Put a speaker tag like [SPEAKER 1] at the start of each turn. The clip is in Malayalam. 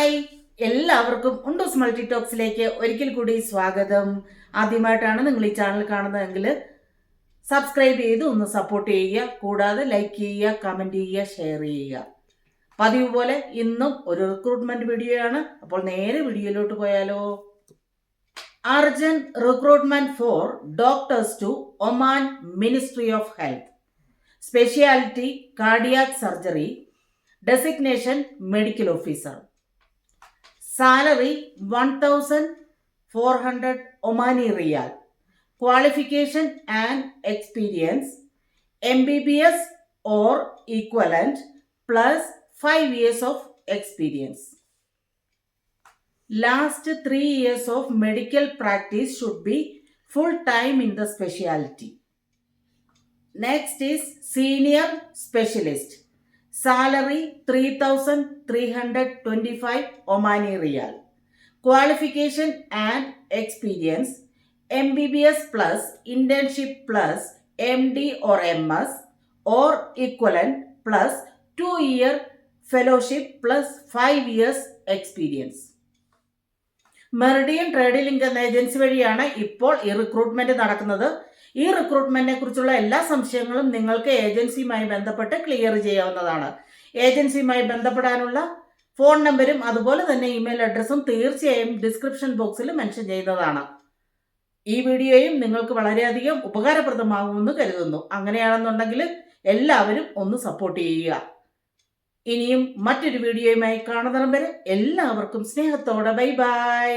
[SPEAKER 1] ഹായ്, എല്ലാവർക്കും ഉണ്ടോസ് മൾട്ടി ടോക്സിലേക്ക് ഒരിക്കൽ കൂടി സ്വാഗതം. ആദ്യമായിട്ടാണ് നിങ്ങൾ ഈ ചാനൽ കാണുന്നതെങ്കിൽ സബ്സ്ക്രൈബ് ചെയ്ത് ഒന്ന് സപ്പോർട്ട് ചെയ്യുക. കൂടാതെ ലൈക്ക് ചെയ്യുക, കമൻറ്റ് ചെയ്യുക, ഷെയർ ചെയ്യുക. പതിവ് പോലെ ഇന്നും ഒരു റിക്രൂട്ട്മെന്റ് വീഡിയോ ആണ്. അപ്പോൾ നേരെ വീഡിയോയിലോട്ട് പോയാലോ. Urgent recruitment for doctors to Oman ministry of health. Speciality cardiac surgery. Designation medical officer. Salary 1,400 Omani Riyal. Qualification and experience MBBS or equivalent plus 5 years of experience. Last 3 years of medical practice should be full time in the specialty. Next is senior specialist. Salary 3,325 Omani Riyal. Qualification and experience MBBS plus internship plus MD or MS or equivalent plus 2-year fellowship plus 5 years experience. Meridian trade link എന്ന ഏജൻസി വഴിയാണ് ഇപ്പോൾ ഈ റിക്രൂട്ട്മെന്റ് നടക്കുന്നത്. ഈ റിക്രൂട്ട്മെന്റിനെ കുറിച്ചുള്ള എല്ലാ സംശയങ്ങളും നിങ്ങൾക്ക് ഏജൻസിയുമായി ബന്ധപ്പെട്ട് ക്ലിയർ ചെയ്യാവുന്നതാണ്. ഏജൻസിയുമായി ബന്ധപ്പെടാനുള്ള ഫോൺ നമ്പരും അതുപോലെ തന്നെ ഇമെയിൽ അഡ്രസ്സും തീർച്ചയായും ഡിസ്ക്രിപ്ഷൻ ബോക്സിൽ മെൻഷൻ ചെയ്യുന്നതാണ്. ഈ വീഡിയോയും നിങ്ങൾക്ക് വളരെയധികം ഉപകാരപ്രദമാകുമെന്ന് കരുതുന്നു. അങ്ങനെയാണെന്നുണ്ടെങ്കിൽ എല്ലാവരും ഒന്ന് സപ്പോർട്ട് ചെയ്യുക. ഇനിയും മറ്റൊരു വീഡിയോയുമായി കാണുന്നിടം വരെ എല്ലാവർക്കും സ്നേഹത്തോടെ ബൈ ബൈ.